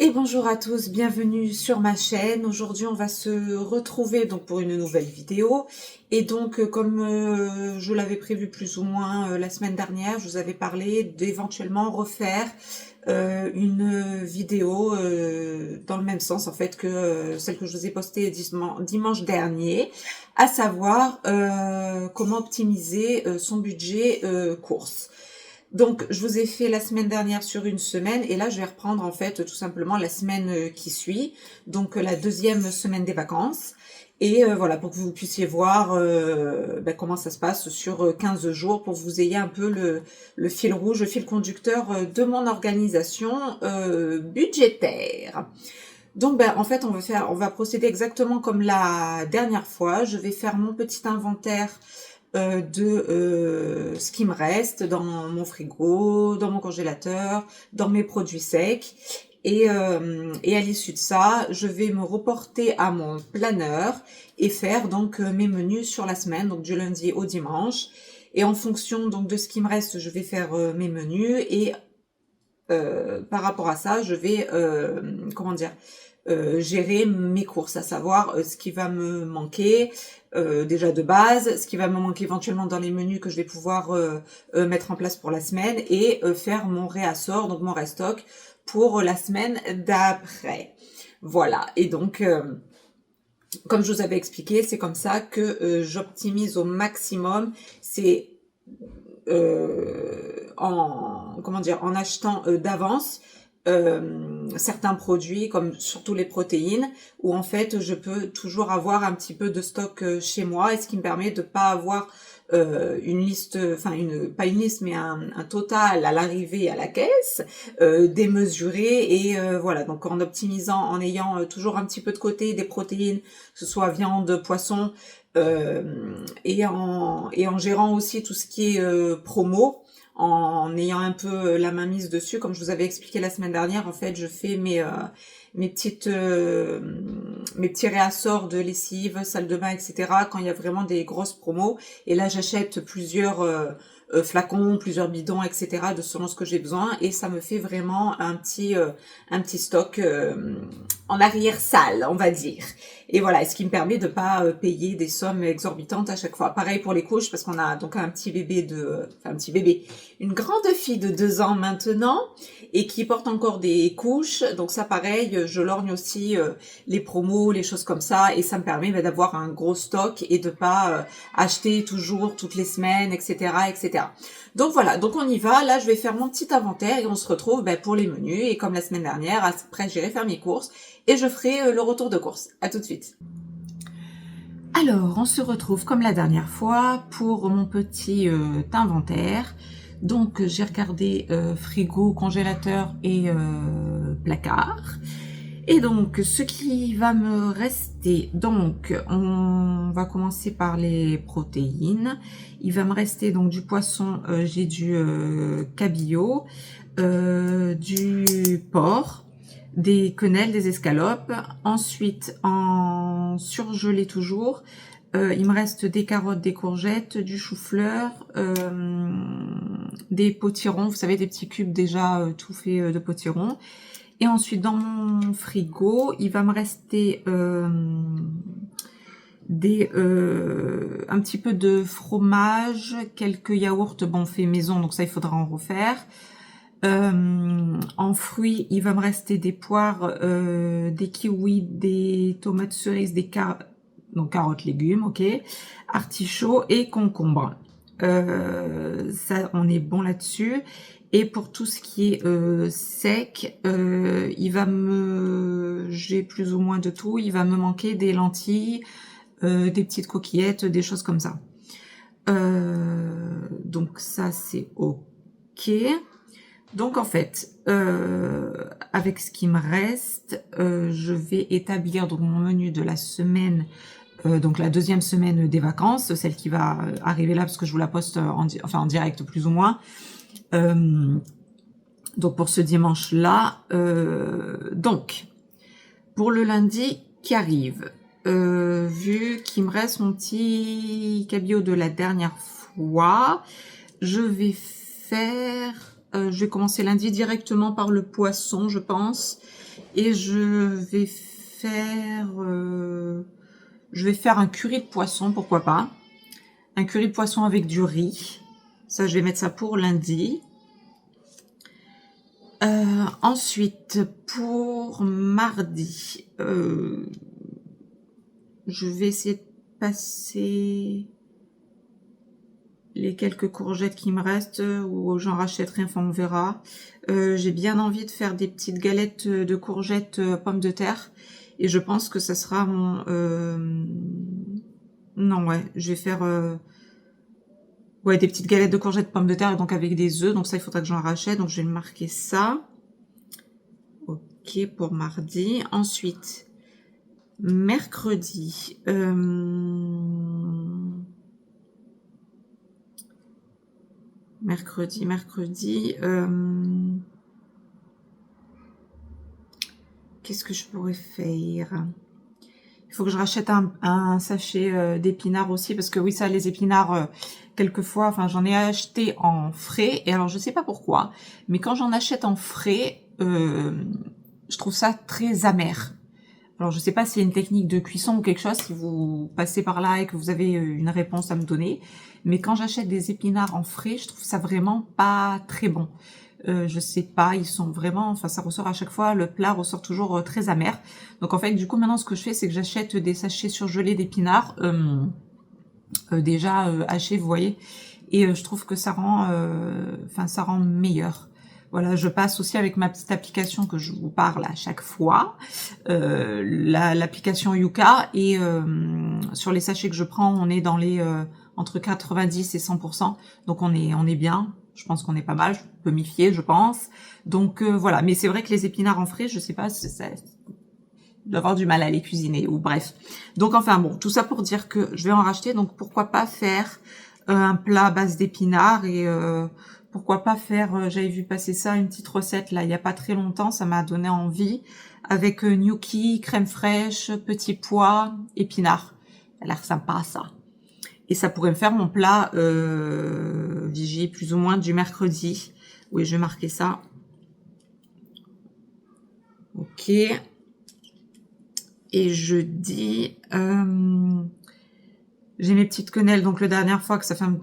Et bonjour à tous, bienvenue sur ma chaîne. Aujourd'hui, on va se retrouver donc pour une nouvelle vidéo. Et donc, comme je l'avais prévu plus ou moins la semaine dernière, je vous avais parlé d'éventuellement refaire une vidéo dans le même sens en fait que celle que je vous ai postée dimanche dernier, à savoir comment optimiser son budget course. Donc, je vous ai fait la semaine dernière sur une semaine et là, je vais reprendre en fait tout simplement la semaine qui suit, donc la deuxième semaine des vacances. Et voilà, pour que vous puissiez voir comment ça se passe sur 15 jours, pour que vous ayez un peu le fil rouge, le fil conducteur de mon organisation budgétaire. Donc, en fait, on va procéder exactement comme la dernière fois. Je vais faire mon petit inventaire de ce qui me reste dans mon frigo, dans mon congélateur, dans mes produits secs. Et à l'issue de ça, je vais me reporter à mon planeur et faire donc mes menus sur la semaine, donc du lundi au dimanche. Et en fonction donc de ce qui me reste, je vais faire mes menus et par rapport à ça, je vais gérer mes courses, à savoir ce qui va me manquer déjà de base, ce qui va me manquer éventuellement dans les menus que je vais pouvoir mettre en place pour la semaine et faire mon réassort, donc mon restock pour la semaine d'après. Voilà, et donc comme je vous avais expliqué, c'est comme ça que j'optimise au maximum. C'est en achetant d'avance certains produits comme surtout les protéines, où en fait je peux toujours avoir un petit peu de stock chez moi, et ce qui me permet de pas avoir une liste, pas une liste mais un total à l'arrivée à la caisse démesuré. Et voilà, donc en optimisant, en ayant toujours un petit peu de côté des protéines, que ce soit viande, poisson, et en gérant aussi tout ce qui est promo, en ayant un peu la main mise dessus, comme je vous avais expliqué la semaine dernière. En fait, je fais mes petits réassorts de lessive, salle de bain, etc. quand il y a vraiment des grosses promos. Et là, j'achète plusieurs flacons, plusieurs bidons, etc. de selon ce que j'ai besoin, et ça me fait vraiment un petit stock en arrière-salle, on va dire. Et voilà, ce qui me permet de pas payer des sommes exorbitantes à chaque fois. Pareil pour les couches, parce qu'on a donc un petit bébé une grande fille de 2 ans maintenant, et qui porte encore des couches. Donc ça, pareil, je lorgne aussi les promos, les choses comme ça, et ça me permet d'avoir un gros stock et de pas acheter toujours toutes les semaines, etc., etc. Donc voilà, donc on y va. Là, je vais faire mon petit inventaire et on se retrouve pour les menus. Et comme la semaine dernière, après j'irai faire mes courses et je ferai le retour de course. À tout de suite. Alors, on se retrouve comme la dernière fois pour mon petit inventaire. Donc, j'ai regardé frigo, congélateur et placard. Et donc, ce qui va me rester, donc, on va commencer par les protéines. Il va me rester donc du poisson, j'ai du cabillaud, du porc, des quenelles, des escalopes. Ensuite, en surgelé toujours, il me reste des carottes, des courgettes, du chou-fleur, des potirons, vous savez, des petits cubes déjà tout faits de potirons. Et ensuite, dans mon frigo, il va me rester un petit peu de fromage, quelques yaourts, bon, fait maison, donc ça, il faudra en refaire. En fruits, il va me rester des poires, des kiwis, des tomates cerises, donc carottes, légumes, ok, artichauts et concombres. Ça, on est bon là-dessus. Et pour tout ce qui est sec, j'ai plus ou moins de tout. Il va me manquer des lentilles, des petites coquillettes, des choses comme ça. Donc ça, c'est ok. Donc en fait, avec ce qui me reste, je vais établir donc mon menu de la semaine, donc la deuxième semaine des vacances, celle qui va arriver là parce que je vous la poste en direct plus ou moins. Donc pour ce dimanche-là, donc pour le lundi qui arrive, vu qu'il me reste mon petit cabillaud de la dernière fois, je vais faire Je vais commencer lundi directement par le poisson, je pense. Et je vais faire un curry de poisson, pourquoi pas. Un curry de poisson avec du riz. Ça, je vais mettre ça pour lundi. Ensuite, pour mardi, je vais essayer de passer les quelques courgettes qui me restent, ou j'en rachèterai, enfin on verra. J'ai bien envie de faire des petites galettes de courgettes pommes de terre, et je pense que ça sera mon... Non, ouais, je vais faire... Ouais, des petites galettes de courgettes pommes de terre, donc avec des œufs, donc ça il faudra que j'en rachète, donc je vais marquer ça. Ok, pour mardi. Ensuite, mercredi... Mercredi, qu'est-ce que je pourrais faire? Il faut que je rachète un sachet d'épinards aussi, parce que oui, ça, les épinards, quelquefois, enfin, j'en ai acheté en frais, et alors je sais pas pourquoi, mais quand j'en achète en frais, je trouve ça très amer. Alors, je sais pas s'il y a une technique de cuisson ou quelque chose, si vous passez par là et que vous avez une réponse à me donner. Mais quand j'achète des épinards en frais, je trouve ça vraiment pas très bon. Je sais pas, ils sont vraiment... Enfin, ça ressort à chaque fois, le plat ressort toujours très amer. Donc, en fait, du coup, maintenant, ce que je fais, c'est que j'achète des sachets surgelés d'épinards, déjà hachés, vous voyez. Et je trouve que ça rend, ça rend meilleur. Voilà, je passe aussi avec ma petite application que je vous parle à chaque fois, l'application Yuka, et sur les sachets que je prends, on est dans les entre 90 et 100%, donc on est bien, je pense qu'on est pas mal, je peux m'y fier, je pense. Donc voilà, mais c'est vrai que les épinards en frais, je sais pas, ça d'avoir du mal à les cuisiner, ou bref. Donc enfin bon, tout ça pour dire que je vais en racheter, donc pourquoi pas faire un plat à base d'épinards, et pourquoi pas faire, j'avais vu passer ça, une petite recette là il y a pas très longtemps, ça m'a donné envie, avec gnocchi, crème fraîche, petits pois, épinards. Ça a l'air sympa ça. Et ça pourrait me faire mon plat vigie plus ou moins du mercredi. Oui, je vais marquer ça. Ok. Et jeudi, j'ai mes petites quenelles, donc la dernière fois que ça fait un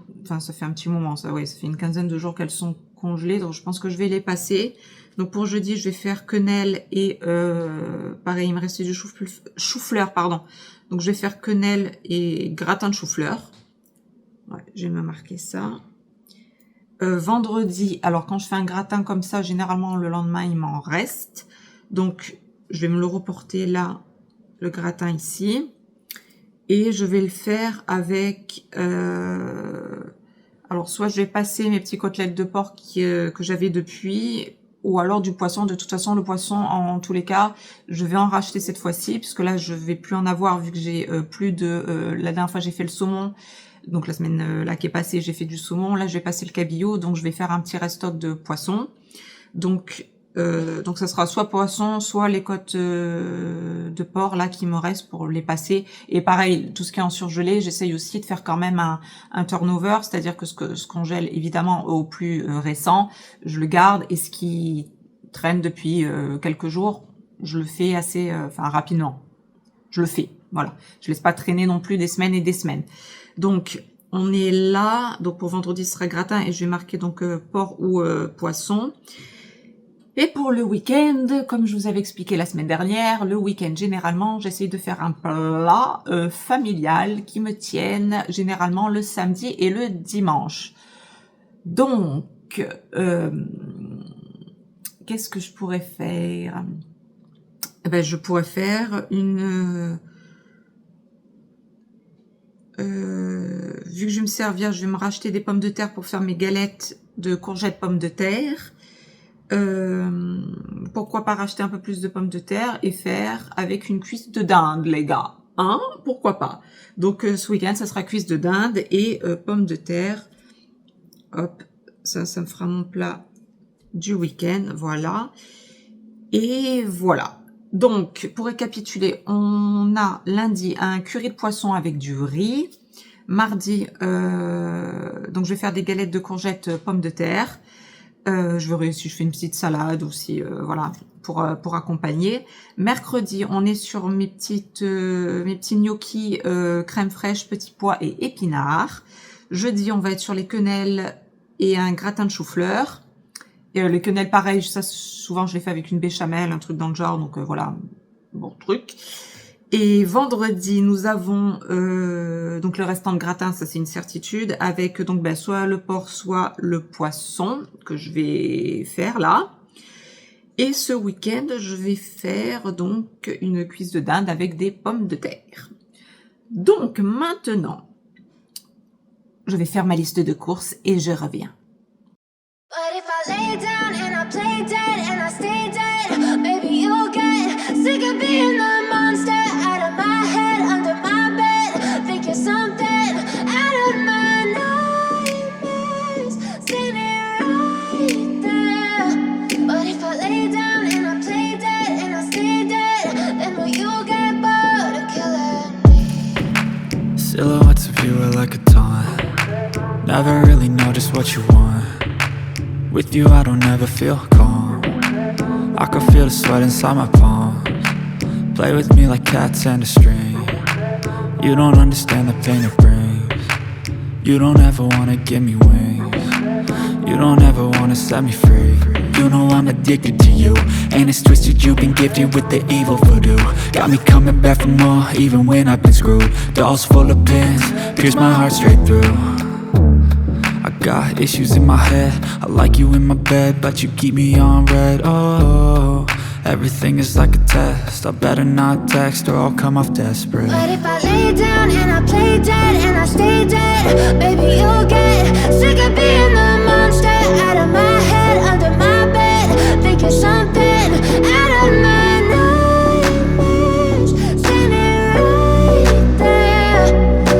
petit moment, ça, oui, ça fait une quinzaine de jours qu'elles sont congelées, donc je pense que je vais les passer. Donc pour jeudi, je vais faire quenelles et pareil, il me restait du chou-fleur, pardon. Donc je vais faire quenelles et gratin de chou-fleur. Ouais, je vais me marquer ça. Vendredi, alors quand je fais un gratin comme ça, généralement le lendemain il m'en reste. Donc je vais me le reporter là, le gratin ici. Et je vais le faire avec... alors soit je vais passer mes petits côtelettes de porc que j'avais depuis, ou alors du poisson. De toute façon, le poisson, en tous les cas, je vais en racheter cette fois-ci, puisque là je vais plus en avoir, vu que j'ai plus de... la dernière fois j'ai fait le saumon. Donc la semaine là qui est passée, j'ai fait du saumon. Là, je vais passer le cabillaud, donc je vais faire un petit restock de poisson. Donc ça sera soit poisson, soit les côtes de porc là qui me restent pour les passer. Et pareil, tout ce qui est en surgelé, j'essaye aussi de faire quand même un turnover, c'est-à-dire que ce qu'on gèle évidemment au plus récent, je le garde, et ce qui traîne depuis quelques jours, je le fais assez rapidement. Je le fais, voilà. Je laisse pas traîner non plus des semaines et des semaines. Donc, on est là. Donc, pour vendredi, ce sera gratin, et je vais marquer donc porc ou poisson. Et pour le week-end, comme je vous avais expliqué la semaine dernière, le week-end, généralement, j'essaye de faire un plat familial qui me tienne généralement le samedi et le dimanche. Donc, qu'est-ce que je pourrais faire? Eh ben, je pourrais faire une... vu que je vais me servir, je vais me racheter des pommes de terre pour faire mes galettes de courgettes pommes de terre. Pourquoi pas racheter un peu plus de pommes de terre et faire avec une cuisse de dinde, les gars, hein? Pourquoi pas? Donc ce week-end, ça sera cuisse de dinde et pommes de terre. Hop, ça me fera mon plat du week-end, voilà. Et voilà. Donc, pour récapituler, on a lundi un curry de poisson avec du riz. Mardi, donc je vais faire des galettes de courgettes pommes de terre. Je verrai si je fais une petite salade ou si, voilà, pour accompagner. Mercredi, on est sur mes petits gnocchis crème fraîche, petits pois et épinards. Jeudi, on va être sur les quenelles et un gratin de chou-fleur. Et les quenelles, pareil, ça souvent je les fais avec une béchamel, un truc dans le genre, donc voilà, bon truc. Et vendredi, nous avons donc le restant de gratin, ça c'est une certitude, avec donc soit le porc, soit le poisson que je vais faire là. Et ce week-end, je vais faire donc une cuisse de dinde avec des pommes de terre. Donc maintenant, je vais faire ma liste de courses et je reviens. But if I lay down and I play dead and I stay dead, baby you'll get sick of being the monster out of my head, under my bed, thinking something out of my nightmares, standing right there. But if I lay down and I play dead and I stay dead, then will you get bored of killing me? Silhouettes of you are like a taunt, never really know just what you want. With you I don't ever feel calm, I can feel the sweat inside my palms. Play with me like cats and a string, you don't understand the pain it brings. You don't ever wanna give me wings, you don't ever wanna set me free. You know I'm addicted to you, and it's twisted, you've been gifted with the evil voodoo. Got me coming back for more, even when I've been screwed. Dolls full of pins, pierce my heart straight through. I got issues in my head, I like you in my bed, but you keep me on red. Oh, everything is like a test, I better not text or I'll come off desperate. But if I lay down and I play dead and I stay dead, baby you'll get sick of being the monster out of my head, under my bed, thinking something out of my nightmares, standing right there.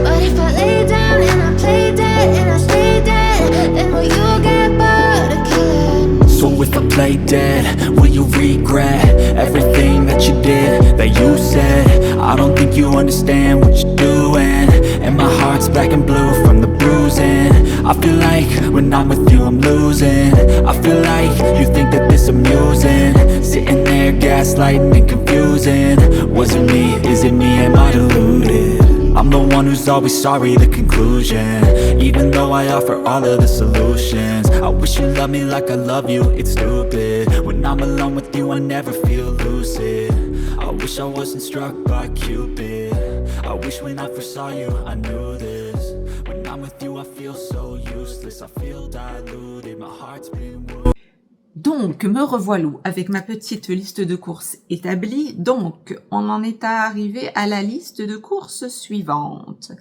But if I lay down and I play dead and I stay dead, then will you get bored of killing me? So if I play dead, will you regret everything that you did, that you said? I don't think you understand what you're doing, and my heart's black and blue from the bruising. I feel like when I'm with you I'm losing, I feel like you think that this amusing, sitting there gaslighting and confusing. Was it me, is it me, am I deluded? I'm the one who's always sorry, the conclusion, even though I offer all of the solutions. I wish you loved me like I love you, it's stupid. When I'm alone with you I never feel lucid. I wish I wasn't struck by Cupid, I wish when I first saw you I knew this. When I'm with you I feel so useless, I feel diluted, my heart's been wounded. Donc, me revoilà avec ma petite liste de courses établie. Donc, on en est arrivé à la liste de courses suivante.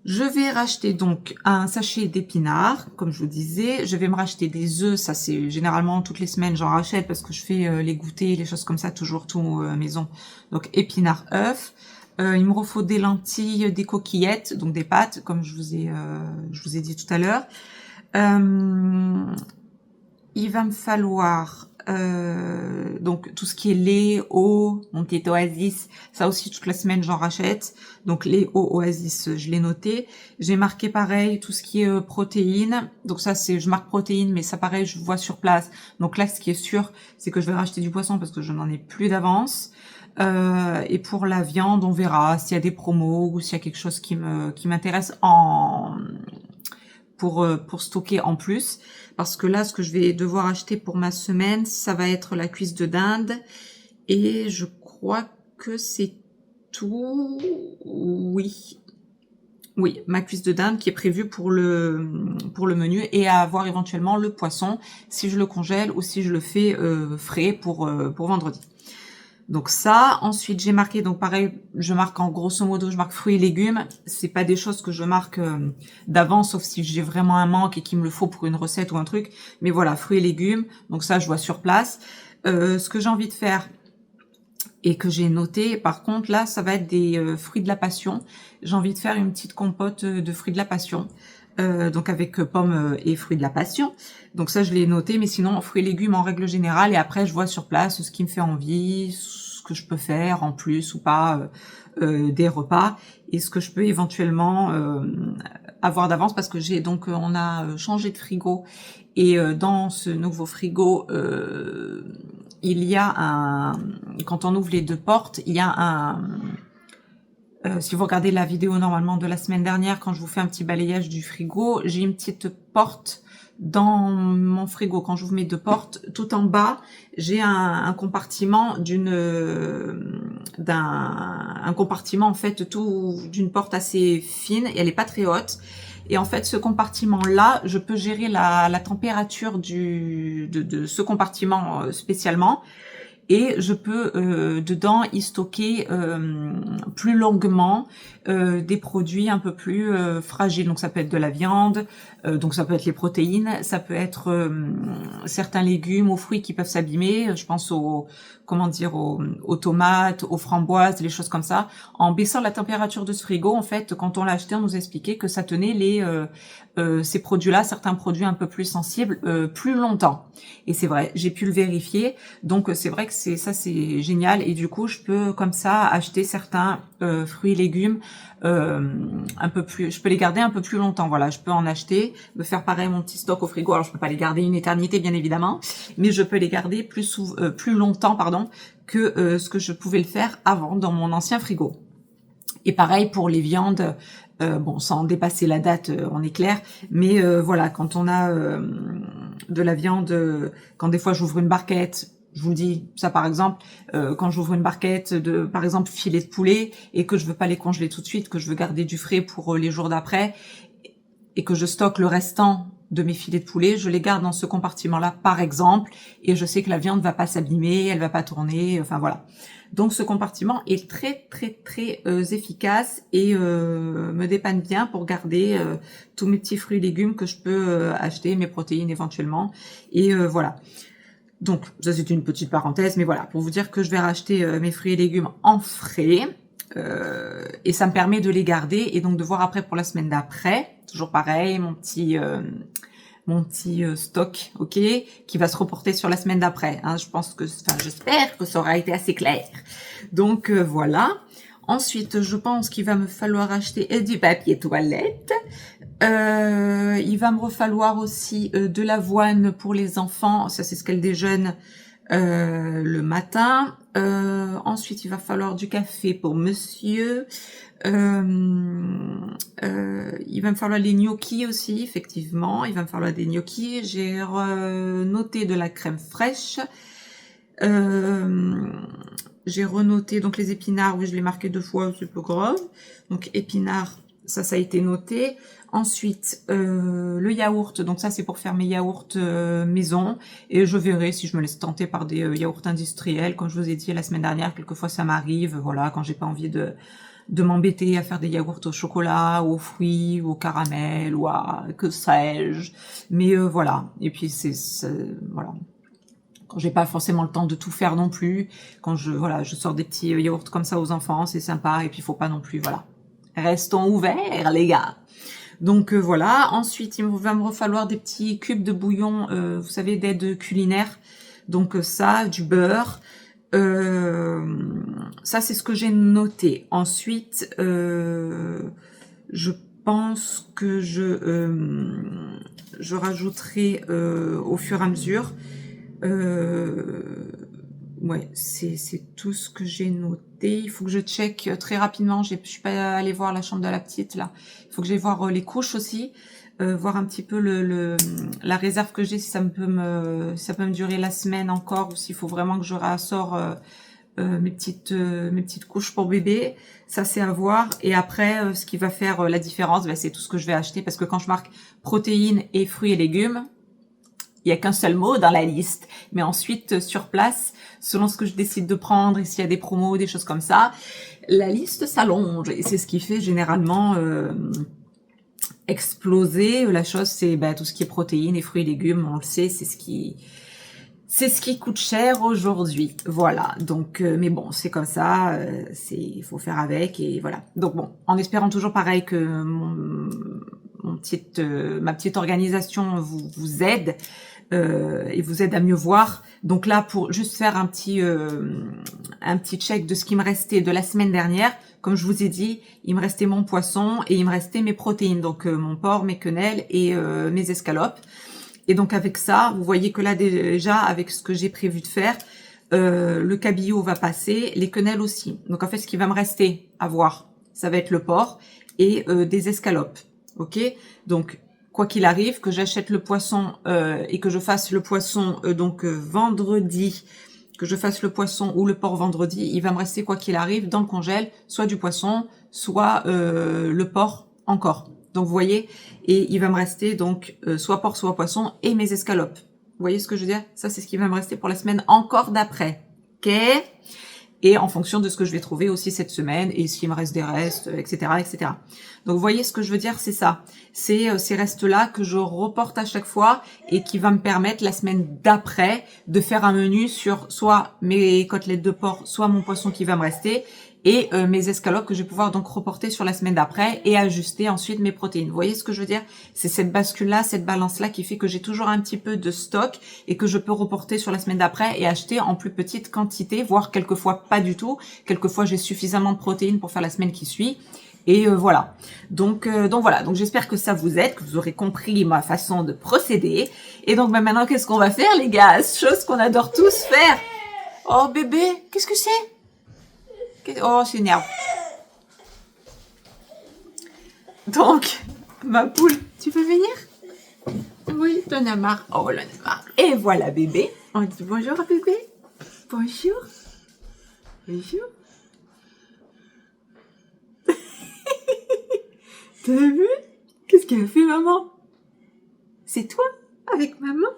Je vais racheter donc un sachet d'épinards, comme je vous disais. Je vais me racheter des œufs, ça c'est généralement toutes les semaines j'en rachète parce que je fais les goûters, les choses comme ça, toujours tout maison. Donc épinards, œufs. Il me refaut des lentilles, des coquillettes, donc des pâtes, comme je vous ai dit tout à l'heure. Il va me falloir donc tout ce qui est lait, eau, mon petit Oasis, ça aussi toute la semaine j'en rachète. Donc lait, eau, Oasis, je l'ai noté. J'ai marqué pareil tout ce qui est protéines. Donc ça c'est, je marque protéines, mais ça pareil je vois sur place. Donc là ce qui est sûr, c'est que je vais racheter du poisson parce que je n'en ai plus d'avance. Et pour la viande, on verra s'il y a des promos ou s'il y a quelque chose qui m'intéresse pour stocker en plus. Parce que là, ce que je vais devoir acheter pour ma semaine, ça va être la cuisse de dinde. Et je crois que c'est tout. Oui. Oui, ma cuisse de dinde qui est prévue pour le menu, et à avoir éventuellement le poisson si je le congèle ou si je le fais frais pour vendredi. Donc ça, ensuite j'ai marqué, donc pareil, je marque en grosso modo, je marque fruits et légumes. C'est pas des choses que je marque d'avance, sauf si j'ai vraiment un manque et qu'il me le faut pour une recette ou un truc. Mais voilà, fruits et légumes, donc ça je vois sur place. Ce que j'ai envie de faire et que j'ai noté, par contre là, ça va être des fruits de la passion. J'ai envie de faire une petite compote de fruits de la passion. Donc avec pommes et fruits de la passion. Donc ça je l'ai noté, mais sinon fruits et légumes en règle générale, et après je vois sur place ce qui me fait envie, ce que je peux faire en plus ou pas des repas, et ce que je peux éventuellement à voir d'avance parce que j'ai donc on a changé de frigo et dans ce nouveau frigo il y a un, quand on ouvre les deux portes, il y a un, si vous regardez la vidéo normalement de la semaine dernière, quand je vous fais un petit balayage du frigo, j'ai une petite porte dans mon frigo. Quand je vous mets deux portes, tout en bas, j'ai un compartiment un compartiment en fait tout d'une porte assez fine et elle est pas très haute. Et en fait, ce compartiment-là, je peux gérer la température de ce compartiment spécialement. Et je peux dedans y stocker plus longuement des produits un peu plus fragiles. Donc ça peut être de la viande, donc ça peut être les protéines, ça peut être certains légumes, aux fruits qui peuvent s'abîmer. Je pense aux tomates, aux framboises, les choses comme ça. En baissant la température de ce frigo, en fait, quand on l'a acheté, on nous expliquait que ça tenait ces produits-là, certains produits un peu plus sensibles, plus longtemps. Et c'est vrai, j'ai pu le vérifier. Donc c'est vrai que c'est génial. Et du coup, je peux comme ça acheter certains fruits et légumes un peu plus. Je peux les garder un peu plus longtemps. Voilà, je peux en acheter, me faire pareil mon petit stock au frigo. Alors je peux pas les garder une éternité, bien évidemment, mais je peux les garder plus longtemps, pardon, que ce que je pouvais le faire avant dans mon ancien frigo. Et pareil pour les viandes. Bon, sans dépasser la date, on est clair, mais voilà, quand on a de la viande, quand des fois j'ouvre une barquette, je vous le dis, ça par exemple, quand j'ouvre une barquette de, par exemple, filet de poulet, et que je veux pas les congeler tout de suite, que je veux garder du frais pour les jours d'après, et que je stocke le restant de mes filets de poulet, je les garde dans ce compartiment-là, par exemple, et je sais que la viande va pas s'abîmer, elle va pas tourner, enfin voilà. Donc ce compartiment est très efficace et me dépanne bien pour garder tous mes petits fruits et légumes que je peux acheter, mes protéines éventuellement. Et voilà. Donc ça c'est une petite parenthèse, mais voilà, pour vous dire que je vais racheter mes fruits et légumes en frais. Et ça me permet de les garder et donc de voir après pour la semaine d'après. Toujours pareil, mon petit stock, ok, qui va se reporter sur la semaine d'après. Hein, j'espère que ça aura été assez clair. Donc voilà. Ensuite, je pense qu'il va me falloir acheter du papier toilette. Il va me falloir aussi de l'avoine pour les enfants. Ça, c'est ce qu'elle déjeune le matin. Ensuite, il va falloir du café pour monsieur. Il va me falloir les gnocchis aussi, effectivement. Il va me falloir des gnocchis. J'ai noté de la crème fraîche. J'ai renoté donc les épinards. Oui, je l'ai marqué 2 fois, c'est pas grave. Donc épinards, ça a été noté. Ensuite, le yaourt. Donc ça, c'est pour faire mes yaourts maison. Et je verrai si je me laisse tenter par des yaourts industriels. Comme je vous ai dit la semaine dernière, quelquefois ça m'arrive. Voilà, quand j'ai pas envie de m'embêter à faire des yaourts au chocolat, aux fruits, au caramel, ou à que sais-je. Mais voilà. Et puis voilà. Quand j'ai pas forcément le temps de tout faire non plus, quand je sors des petits yaourts comme ça aux enfants, c'est sympa. Et puis il faut pas non plus, voilà. Restons ouverts, les gars. Donc voilà. Ensuite, il va me falloir des petits cubes de bouillon, vous savez, d'aide culinaire. Donc ça, du beurre. Ça, c'est ce que j'ai noté. Ensuite, je pense que je rajouterai au fur et à mesure. Ouais, c'est tout ce que j'ai noté. Il faut que je check très rapidement. Je suis pas allée voir la chambre de la petite là. Il faut que j'aille voir les couches aussi, voir un petit peu la réserve que j'ai, si ça peut me durer la semaine encore ou s'il faut vraiment que je rassort mes petites couches pour bébé. Ça c'est à voir. Et après, ce qui va faire la différence, c'est tout ce que je vais acheter parce que quand je marque protéines et fruits et légumes, il y a qu'un seul mot dans la liste. Mais ensuite, sur place, selon ce que je décide de prendre et s'il y a des promos, des choses comme ça, la liste s'allonge. Et c'est ce qui fait généralement exploser la chose. C'est tout ce qui est protéines et fruits et légumes, on le sait, c'est ce qui coûte cher aujourd'hui. Voilà. Donc, mais bon, c'est comme ça. Il faut faire avec et voilà. Donc bon, en espérant toujours pareil que ma petite organisation vous aide. et vous aide à mieux voir. Donc là, pour juste faire un petit check de ce qui me restait de la semaine dernière, comme je vous ai dit, il me restait mon poisson et il me restait mes protéines, donc mon porc, mes quenelles et mes escalopes. Et donc avec ça, vous voyez que là déjà, avec ce que j'ai prévu de faire, le cabillaud va passer, les quenelles aussi. Donc en fait, ce qui va me rester à voir, ça va être le porc et des escalopes. Ok, donc quoi qu'il arrive, que j'achète le poisson et que je fasse le poisson vendredi, que je fasse le poisson ou le porc vendredi, il va me rester quoi qu'il arrive dans le congèle, soit du poisson, soit le porc encore. Donc vous voyez, et il va me rester donc soit porc, soit poisson et mes escalopes. Vous voyez ce que je veux dire? Ça, c'est ce qui va me rester pour la semaine encore d'après. Ok? Et en fonction de ce que je vais trouver aussi cette semaine et s'il me reste des restes, etc., etc. Donc, vous voyez ce que je veux dire, c'est ça. C'est ces restes-là que je reporte à chaque fois et qui va me permettre la semaine d'après de faire un menu sur soit mes côtelettes de porc, soit mon poisson qui va me rester et mes escalopes que je vais pouvoir donc reporter sur la semaine d'après et ajuster ensuite mes protéines. Vous voyez ce que je veux dire? C'est cette bascule-là, cette balance-là qui fait que j'ai toujours un petit peu de stock et que je peux reporter sur la semaine d'après et acheter en plus petite quantité, voire quelquefois pas du tout. Quelquefois, j'ai suffisamment de protéines pour faire la semaine qui suit. Et voilà. Donc voilà. Donc j'espère que ça vous aide, que vous aurez compris ma façon de procéder. Et donc maintenant, qu'est-ce qu'on va faire, les gars? Chose qu'on adore tous faire. Oh bébé, qu'est-ce que c'est? Oh, c'est énerve. Donc, ma poule, tu veux venir? Oui, t'en as marre. Oh, là, t'en as marre. Et voilà, bébé. On dit bonjour à bébé. Bonjour. Bonjour. T'as vu? Qu'est-ce qu'elle a fait, maman? C'est toi, avec maman?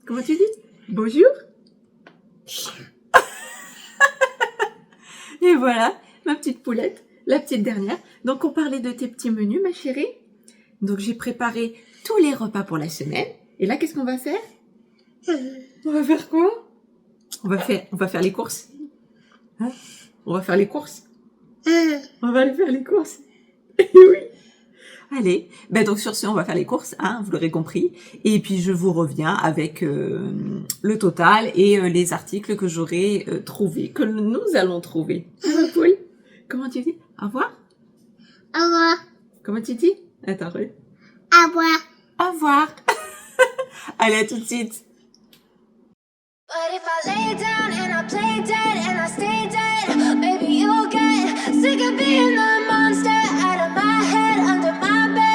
Comment tu dis? Bonjour. Et voilà, ma petite poulette, la petite dernière. Donc, on parlait de tes petits menus, ma chérie. Donc, j'ai préparé tous les repas pour la semaine. Et là, qu'est-ce qu'on va faire? On va faire quoi? On va faire les courses. Hein? On va faire les courses. On va aller faire les courses. Oui. Allez, ben donc sur ce, on va faire les courses, hein, vous l'aurez compris. Et puis je vous reviens avec le total et les articles que j'aurai trouvés, que nous allons trouver. Paul, comment tu dis? Au revoir? Au revoir. Comment tu dis? Attends, oui. Au revoir. Au revoir. Allez, à tout de suite. But if I lay down and I play dead and I stay dead, maybe you'll get sick of being the monster out of my head, under my bed.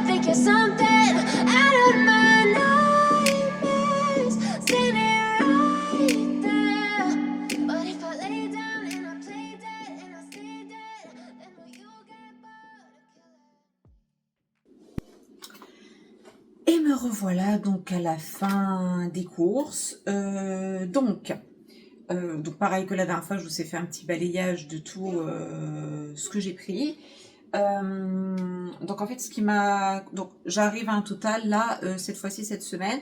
Think you're something out of my nightmares, standing right there. But if I lay down and I play dead and I stay dead, then will you get bored? Et me revoilà donc à la fin des courses. Donc pareil que la dernière fois, je vous ai fait un petit balayage de tout ce que j'ai pris. Donc en fait, donc j'arrive à un total là, cette fois-ci, cette semaine,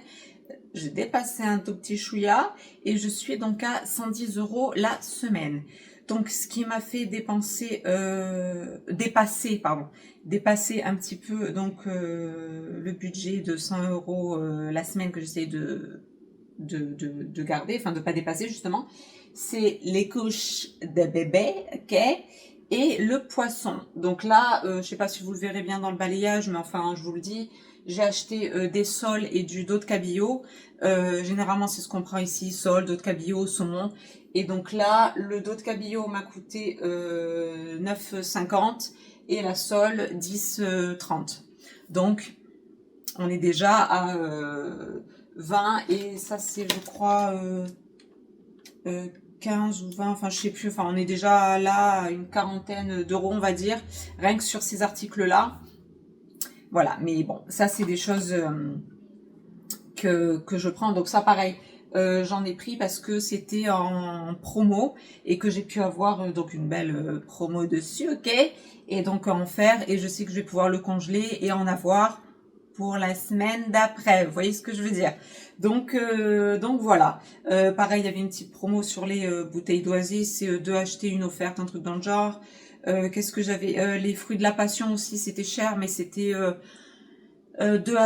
j'ai dépassé un tout petit chouïa et je suis donc à 110 € la semaine. Donc ce qui m'a fait dépasser un petit peu donc le budget de 100 € la semaine que j'essaie de garder, enfin de pas dépasser justement, c'est les couches de bébé, ok, et le poisson. Donc là, je sais pas si vous le verrez bien dans le balayage, mais enfin je vous le dis, j'ai acheté des sols et du dos de cabillaud. Généralement c'est ce qu'on prend ici, sol, dos de cabillaud, saumon. Et donc là, le dos de cabillaud m'a coûté 9,50 et la sole 10,30. Donc on est déjà à 20 et ça c'est je crois 15 ou 20, enfin je sais plus, enfin on est déjà là à une quarantaine d'euros on va dire, rien que sur ces articles là. Voilà, mais bon, ça c'est des choses que je prends, donc ça pareil, j'en ai pris parce que c'était en promo et que j'ai pu avoir donc une belle promo dessus, ok, et donc en faire, et je sais que je vais pouvoir le congeler et en avoir pour la semaine d'après, vous voyez ce que je veux dire. Donc voilà, pareil, il y avait une petite promo sur les bouteilles d'oasis, c'est 2 achetés, une offerte, un truc dans le genre. Qu'est-ce que j'avais, les fruits de la passion aussi, c'était cher, mais c'était 2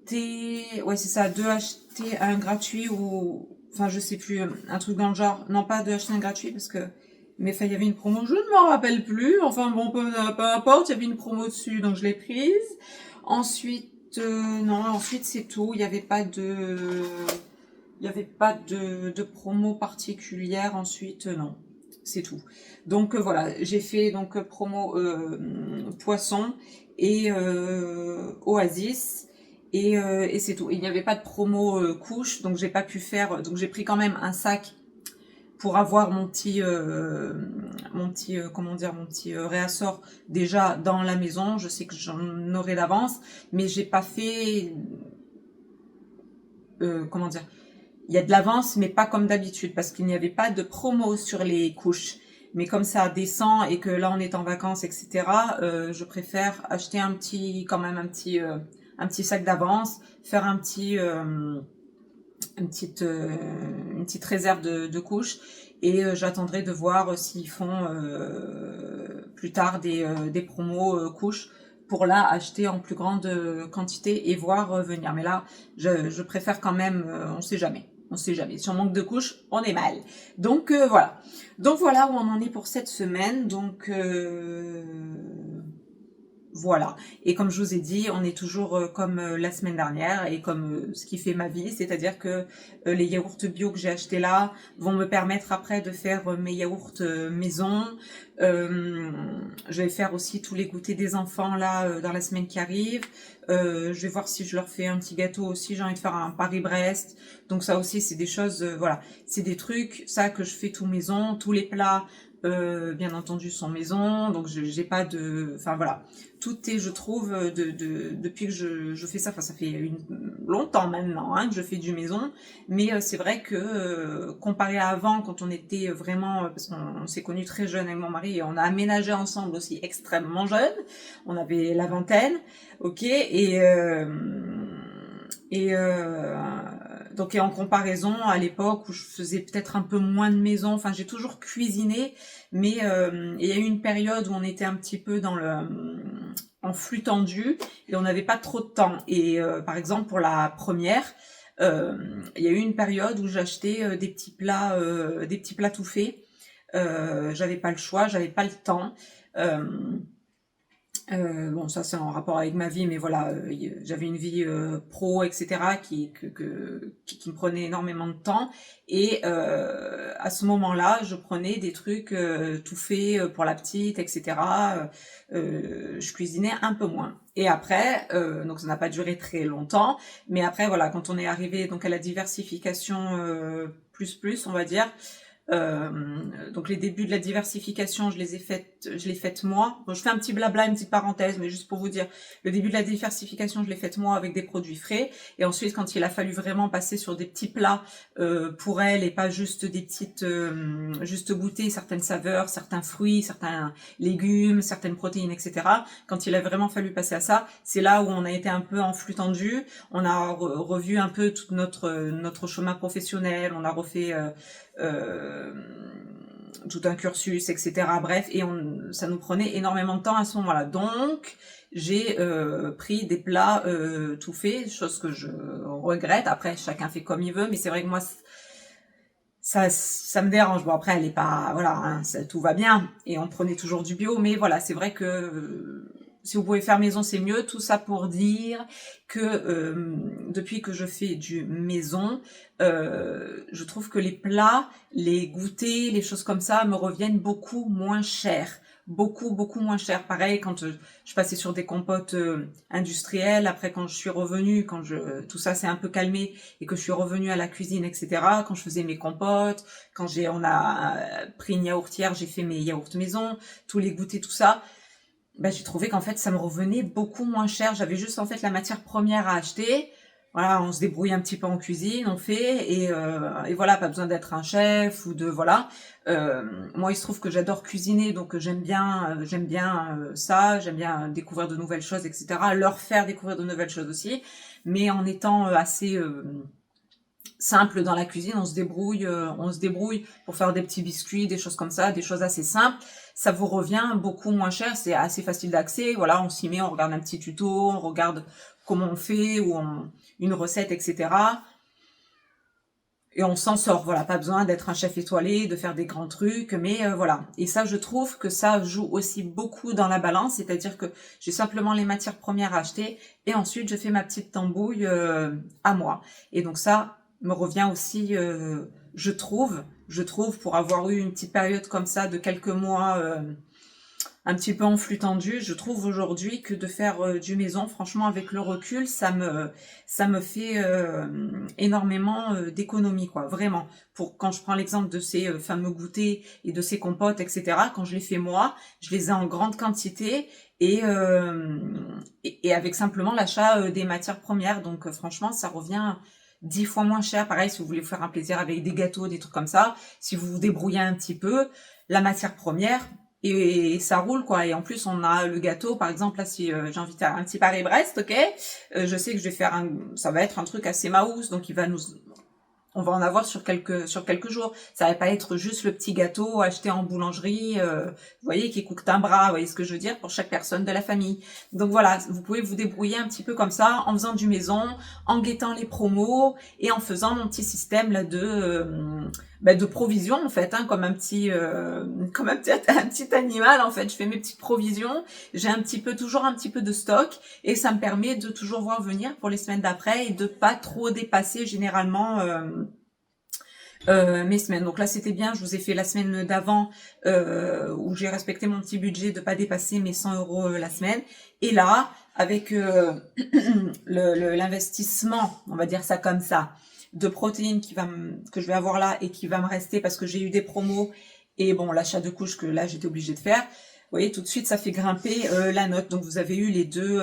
ouais c'est ça, 2 achetés, un gratuit ou, enfin je sais plus, un truc dans le genre, non pas 2 achetés, un gratuit parce que, mais enfin il y avait une promo, je ne me rappelle plus, enfin bon peu importe, il y avait une promo dessus donc je l'ai prise. Ensuite, non, ensuite c'est tout, il y avait pas de promo particulière ensuite, non. C'est tout. Donc voilà, j'ai fait donc promo poisson et Oasis et c'est tout. Il n'y avait pas de promo couche, donc j'ai pas pu faire. Donc j'ai pris quand même un sac pour avoir comment dire, mon petit réassort déjà dans la maison. Je sais que j'en aurai d'avance, mais j'ai pas fait comment dire. Il y a de l'avance, mais pas comme d'habitude, parce qu'il n'y avait pas de promo sur les couches. Mais comme ça descend et que là on est en vacances, etc., je préfère acheter quand même un petit sac d'avance, faire une petite réserve de couches, et j'attendrai de voir s'ils font plus tard des promos couches pour là acheter en plus grande quantité et voir venir. Mais là, je préfère quand même, on sait jamais. On sait jamais. Si on manque de couches, on est mal. Donc voilà. Donc voilà où on en est pour cette semaine. Donc voilà. Et comme je vous ai dit, on est toujours comme la semaine dernière et comme ce qui fait ma vie, c'est-à-dire que les yaourts bio que j'ai achetés là vont me permettre après de faire mes yaourts maison. Je vais faire aussi tous les goûters des enfants là dans la semaine qui arrive. Je vais voir si je leur fais un petit gâteau aussi. J'ai envie de faire un Paris-Brest. Donc ça aussi, c'est des choses, voilà, c'est des trucs, ça que je fais tout maison, tous les plats. Bien entendu sont maison, donc j'ai pas de, enfin voilà, tout est, je trouve, depuis que je fais ça, enfin ça fait longtemps maintenant que je fais du maison, mais c'est vrai que comparé à avant, quand on était vraiment, parce qu'on s'est connus très jeunes avec mon mari et on a aménagé ensemble aussi extrêmement jeunes, on avait la vingtaine, ok, et donc, et en comparaison à l'époque où je faisais peut-être un peu moins de maison, enfin j'ai toujours cuisiné, mais il y a eu une période où on était un petit peu en flux tendu et on n'avait pas trop de temps. Et par exemple pour la première, il y a eu une période où j'achetais des petits plats tout faits. J'avais pas le choix, j'avais pas le temps. Bon, ça c'est en rapport avec ma vie, mais voilà, j'avais une vie pro, etc., qui me prenait énormément de temps. Et à ce moment-là, je prenais des trucs tout faits pour la petite, etc. Je cuisinais un peu moins. Et après, donc ça n'a pas duré très longtemps, mais après, voilà, quand on est arrivé donc à la diversification plus, on va dire. Donc les débuts de la diversification, je l'ai faite moi. Bon, je fais un petit blabla, une petite parenthèse, mais juste pour vous dire, le début de la diversification, je l'ai faite moi avec des produits frais. Et ensuite, quand il a fallu vraiment passer sur des petits plats pour elle et pas juste des petites, juste goûter certaines saveurs, certains fruits, certains légumes, certaines protéines, etc. Quand il a vraiment fallu passer à ça, c'est là où on a été un peu en flux tendu. On a revu un peu tout notre chemin professionnel. On a refait tout un cursus, etc. Bref, et ça nous prenait énormément de temps à ce moment-là. Donc, j'ai pris des plats tout faits, chose que je regrette. Après, chacun fait comme il veut, mais c'est vrai que moi, ça me dérange. Bon, après, elle est pas, voilà, tout va bien, et on prenait toujours du bio, mais voilà, c'est vrai que si vous pouvez faire maison, c'est mieux. Tout ça pour dire que depuis que je fais du maison, je trouve que les plats, les goûters, les choses comme ça me reviennent beaucoup moins cher. Beaucoup moins cher. Pareil, quand je passais sur des compotes industrielles, après quand je suis revenue, tout ça s'est un peu calmé et que je suis revenue à la cuisine, etc., quand je faisais mes compotes, on a pris une yaourtière, j'ai fait mes yaourts maison, tous les goûters, tout ça, j'ai trouvé qu'en fait ça me revenait beaucoup moins cher. J'avais juste en fait la matière première à acheter. Voilà, on se débrouille un petit peu en cuisine, on fait, et voilà, pas besoin d'être un chef ou de, voilà. Moi, il se trouve que j'adore cuisiner, donc j'aime bien ça, j'aime bien découvrir de nouvelles choses, etc. Leur faire découvrir de nouvelles choses aussi, mais en étant assez simple dans la cuisine, on se débrouille pour faire des petits biscuits, des choses comme ça, des choses assez simples. Ça vous revient beaucoup moins cher, c'est assez facile d'accès. Voilà, on s'y met, on regarde un petit tuto, on regarde comment on fait une recette, etc. Et on s'en sort, voilà, pas besoin d'être un chef étoilé, de faire des grands trucs, mais voilà. Et ça, je trouve que ça joue aussi beaucoup dans la balance, c'est-à-dire que j'ai simplement les matières premières à acheter, et ensuite je fais ma petite tambouille à moi. Et donc ça me revient aussi, je trouve, pour avoir eu une petite période comme ça de quelques mois un petit peu en flux tendu, je trouve aujourd'hui que de faire du maison, franchement avec le recul, ça me fait énormément d'économies, quoi, vraiment. Quand je prends l'exemple de ces fameux goûters et de ces compotes, etc., quand je les fais moi, je les ai en grande quantité et avec simplement l'achat des matières premières. Donc franchement, ça revient 10 fois moins cher. Pareil, si vous voulez vous faire un plaisir avec des gâteaux, des trucs comme ça, si vous vous débrouillez un petit peu, la matière première, et ça roule, quoi. Et en plus, on a le gâteau, par exemple, là, si j'invite à un petit Paris-Brest, ok, je sais que je vais faire ça va être un truc assez mouse, donc on va en avoir sur quelques jours. Ça va pas être juste le petit gâteau acheté en boulangerie, vous voyez, qui coûte un bras, vous voyez ce que je veux dire, pour chaque personne de la famille. Donc voilà, vous pouvez vous débrouiller un petit peu comme ça, en faisant du maison, en guettant les promos, et en faisant mon petit système là de provision, en fait, hein, comme un petit animal, en fait. Je fais mes petites provisions, j'ai toujours un petit peu de stock, et ça me permet de toujours voir venir pour les semaines d'après et de pas trop dépasser généralement mes semaines. Donc là, c'était bien, je vous ai fait la semaine d'avant où j'ai respecté mon petit budget de pas dépasser mes 100 € la semaine. Et là, avec l'investissement, on va dire ça comme ça, de protéines que je vais avoir là et qui va me rester parce que j'ai eu des promos et bon, l'achat de couches que là j'étais obligée de faire. Vous voyez, tout de suite ça fait grimper la note. Donc vous avez eu les deux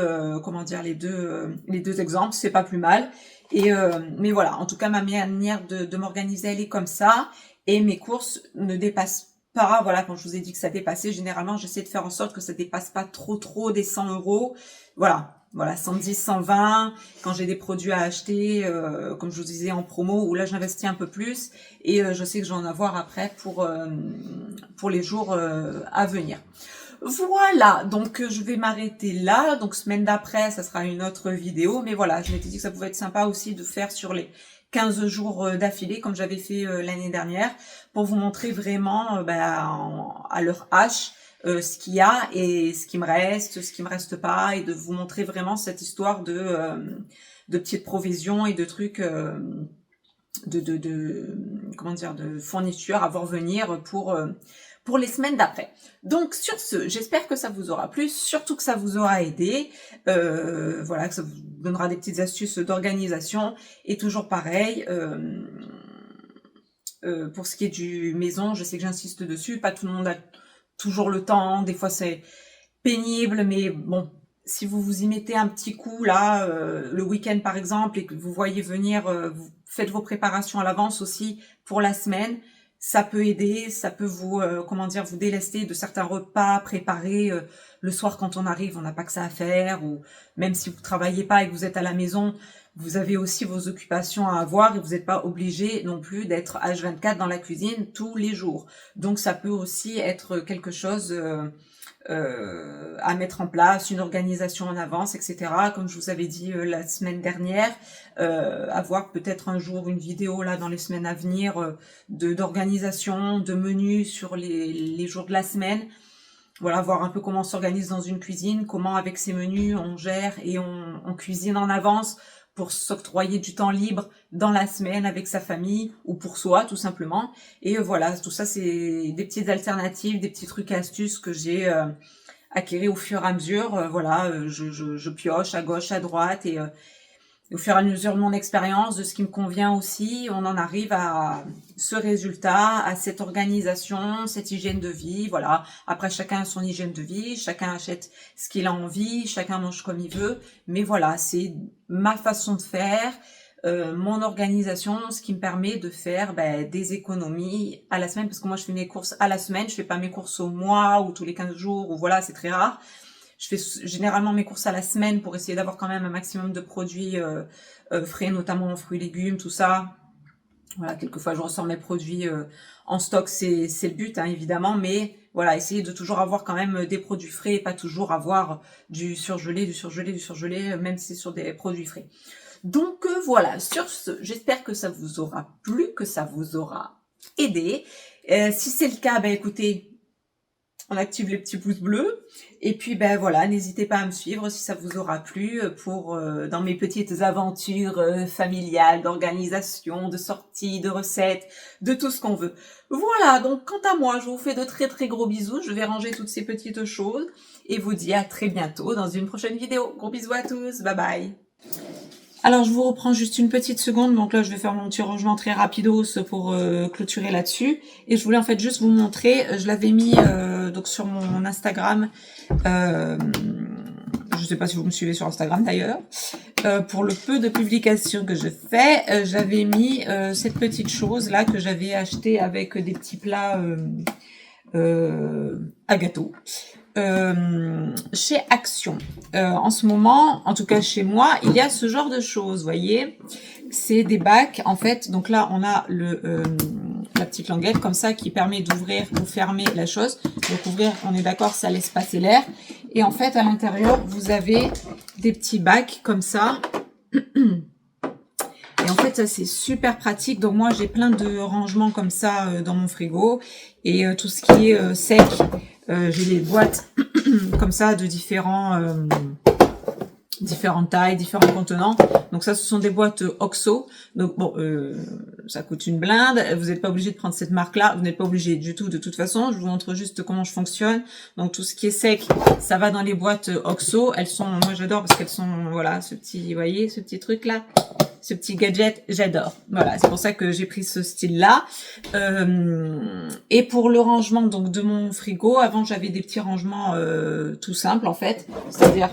exemples, c'est pas plus mal. Et mais voilà, en tout cas ma manière de m'organiser, elle est comme ça, et mes courses ne dépassent pas, voilà, quand je vous ai dit que ça dépassait, généralement j'essaie de faire en sorte que ça dépasse pas trop des 100 €. Voilà, 110, 120, quand j'ai des produits à acheter, comme je vous disais en promo, où là j'investis un peu plus, et je sais que je vais en avoir après pour les jours à venir. Voilà, donc je vais m'arrêter là. Donc semaine d'après, ça sera une autre vidéo, mais voilà, je m'étais dit que ça pouvait être sympa aussi de faire sur les 15 jours d'affilée, comme j'avais fait l'année dernière, pour vous montrer vraiment à l'heure H, ce qu'il y a et ce qui me reste pas, et de vous montrer vraiment cette histoire de petites provisions et de trucs de fournitures à voir venir pour les semaines d'après. Donc sur ce, j'espère que ça vous aura plu, surtout que ça vous aura aidé, voilà, que ça vous donnera des petites astuces d'organisation, et toujours pareil, pour ce qui est du maison, je sais que j'insiste dessus, pas tout le monde a toujours le temps, des fois c'est pénible, mais bon, si vous vous y mettez un petit coup là, le week-end par exemple, et que vous voyez venir, vous faites vos préparations à l'avance aussi pour la semaine, ça peut aider, ça peut vous vous délester de certains repas préparés le soir quand on arrive, on n'a pas que ça à faire, ou même si vous travaillez pas et que vous êtes à la maison, vous avez aussi vos occupations à avoir et vous n'êtes pas obligé non plus d'être H24 dans la cuisine tous les jours. Donc ça peut aussi être quelque chose à mettre en place, une organisation en avance, etc. Comme je vous avais dit la semaine dernière, avoir peut-être un jour une vidéo là dans les semaines à venir d'organisation, de menus sur les jours de la semaine. Voilà, voir un peu comment on s'organise dans une cuisine, comment avec ces menus on gère et on cuisine en avance pour s'octroyer du temps libre dans la semaine avec sa famille ou pour soi tout simplement. Et voilà, tout ça c'est des petites alternatives, des petits trucs et astuces que j'ai acquéris au fur et à mesure. Voilà, je pioche à gauche, à droite, et au fur et à mesure de mon expérience, de ce qui me convient aussi, on en arrive à ce résultat, à cette organisation, cette hygiène de vie. Voilà. Après, chacun a son hygiène de vie, chacun achète ce qu'il a envie, chacun mange comme il veut. Mais voilà, c'est ma façon de faire, mon organisation, ce qui me permet de faire des économies à la semaine. Parce que moi, je fais mes courses à la semaine, je fais pas mes courses au mois ou tous les 15 jours, ou voilà, c'est très rare. Je fais généralement mes courses à la semaine pour essayer d'avoir quand même un maximum de produits frais, notamment fruits, légumes, tout ça. Voilà, quelquefois je ressors mes produits en stock, c'est le but, hein, évidemment, mais voilà, essayez de toujours avoir quand même des produits frais et pas toujours avoir du surgelé, même si c'est sur des produits frais. Donc voilà, sur ce, j'espère que ça vous aura plu, que ça vous aura aidé. Si c'est le cas, ben écoutez, on active les petits pouces bleus. Et puis ben voilà, n'hésitez pas à me suivre si ça vous aura plu pour dans mes petites aventures familiales, d'organisation, de sorties, de recettes, de tout ce qu'on veut. Voilà, donc quant à moi, je vous fais de très très gros bisous. Je vais ranger toutes ces petites choses et vous dis à très bientôt dans une prochaine vidéo. Gros bisous à tous, bye bye. Alors je vous reprends juste une petite seconde, donc là je vais faire mon petit rangement très rapidos pour clôturer là-dessus. Et je voulais en fait juste vous montrer, je l'avais mis donc sur mon Instagram, je sais pas si vous me suivez sur Instagram d'ailleurs, pour le peu de publications que je fais, j'avais mis cette petite chose là que j'avais acheté avec des petits plats à gâteau. Chez Action. En ce moment, en tout cas chez moi, il y a ce genre de choses, voyez. C'est des bacs, en fait. Donc là, on a la petite languette comme ça qui permet d'ouvrir ou fermer la chose. Donc ouvrir, on est d'accord, ça laisse passer l'air. Et en fait, à l'intérieur, vous avez des petits bacs comme ça. Et en fait, ça, c'est super pratique. Donc moi, j'ai plein de rangements comme ça dans mon frigo. Et tout ce qui est sec, j'ai des boîtes comme ça de différentes tailles, différents contenants. Donc ça, ce sont des boîtes OXO. Donc bon, ça coûte une blinde. Vous n'êtes pas obligé de prendre cette marque-là. Vous n'êtes pas obligé du tout, de toute façon. Je vous montre juste comment je fonctionne. Donc tout ce qui est sec, ça va dans les boîtes OXO. Elles sont, moi j'adore parce qu'elles sont, voilà, ce petit, vous voyez, ce petit truc-là. Ce petit gadget, j'adore. Voilà, c'est pour ça que j'ai pris ce style-là. Et pour le rangement donc de mon frigo, avant j'avais des petits rangements tout simples en fait, c'est-à-dire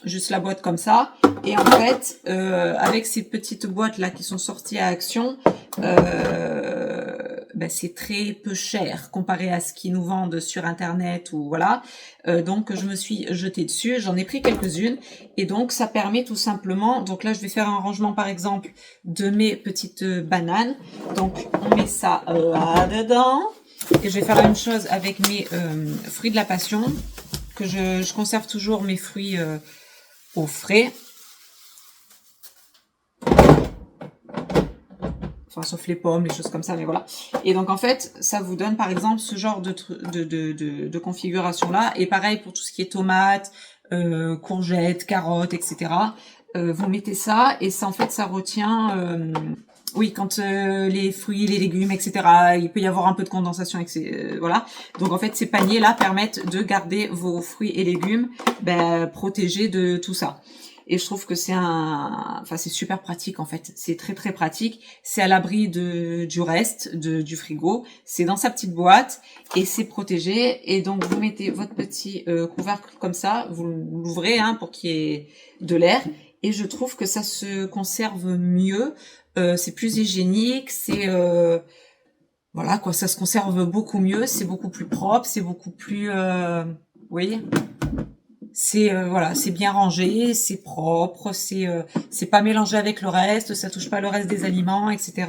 juste la boîte comme ça. Et en fait, avec ces petites boîtes là qui sont sorties à Action, ben c'est très peu cher comparé à ce qu'ils nous vendent sur internet ou voilà. Donc je me suis jetée dessus, j'en ai pris quelques-unes et donc ça permet tout simplement, donc là je vais faire un rangement par exemple de mes petites bananes. Donc on met ça là-dedans et je vais faire la même chose avec mes fruits de la passion que je conserve toujours mes fruits au frais. Enfin, sauf les pommes, les choses comme ça, mais voilà. Et donc, en fait, ça vous donne, par exemple, ce genre de configuration-là. Et pareil pour tout ce qui est tomates, courgettes, carottes, etc. Vous mettez ça, et ça, en fait, ça retient... oui, quand les fruits, les légumes, etc., il peut y avoir un peu de condensation, voilà. Donc, en fait, ces paniers-là permettent de garder vos fruits et légumes protégés de tout ça. Et je trouve que c'est c'est super pratique en fait. C'est très très pratique. C'est à l'abri du reste du frigo. C'est dans sa petite boîte et c'est protégé. Et donc vous mettez votre petit couvercle comme ça, vous l'ouvrez pour qu'il y ait de l'air. Et je trouve que ça se conserve mieux. C'est plus hygiénique. C'est voilà quoi, ça se conserve beaucoup mieux. C'est beaucoup plus propre. C'est beaucoup plus, vous voyez. C'est voilà, c'est bien rangé, c'est propre, c'est pas mélangé avec le reste, ça touche pas le reste des aliments, etc.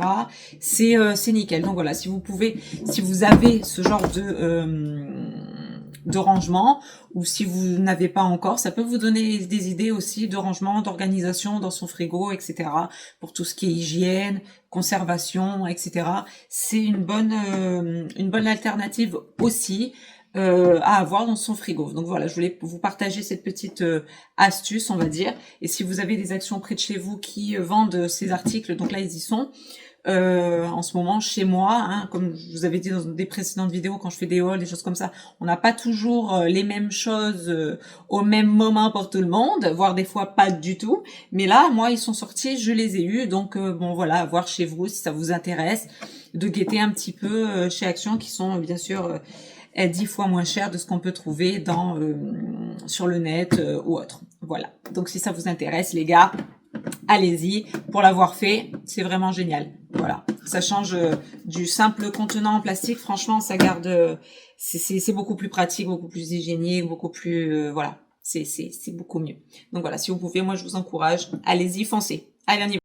C'est nickel. Donc voilà, si vous avez ce genre de rangement ou si vous n'avez pas encore, ça peut vous donner des idées aussi de rangement, d'organisation dans son frigo, etc. pour tout ce qui est hygiène, conservation, etc. C'est une bonne alternative aussi. À avoir dans son frigo. Donc voilà, je voulais vous partager cette petite astuce, on va dire. Et si vous avez des actions près de chez vous qui vendent ces articles, donc là ils y sont. En ce moment chez moi, comme je vous avais dit dans des précédentes vidéos, quand je fais des hauls, des choses comme ça, on n'a pas toujours les mêmes choses au même moment pour tout le monde, voire des fois pas du tout. Mais là, moi, ils sont sortis, je les ai eus. Donc bon voilà, à voir chez vous si ça vous intéresse, de guetter un petit peu chez Action, qui sont bien sûr 10 fois moins cher de ce qu'on peut trouver sur le net ou autre. Voilà. Donc si ça vous intéresse, les gars, allez-y. Pour l'avoir fait, c'est vraiment génial. Voilà. Ça change du simple contenant en plastique. Franchement, ça garde. C'est beaucoup plus pratique, beaucoup plus hygiénique, beaucoup plus. Voilà. C'est beaucoup mieux. Donc voilà. Si vous pouvez, moi je vous encourage. Allez-y, foncez. Allez, on y va.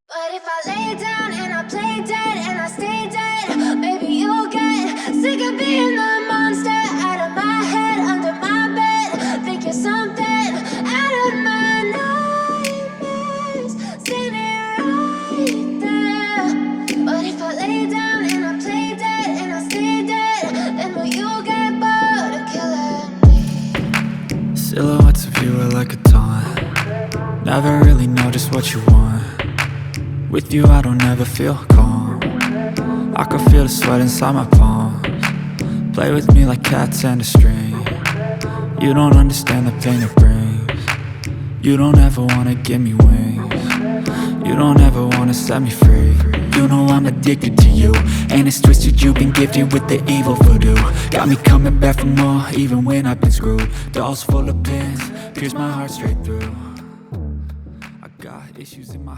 feel like a taunt. Never really know just what you want. With you I don't ever feel calm. I can feel the sweat inside my palms. Play with me like cats and a string. You don't understand the pain it brings. You don't ever wanna give me wings. You don't ever wanna set me free. You know I'm addicted to you, and it's twisted, you've been gifted with the evil voodoo. Got me coming back for more, even when I've been screwed. Dolls full of pins, pierce my heart straight through. I got issues in my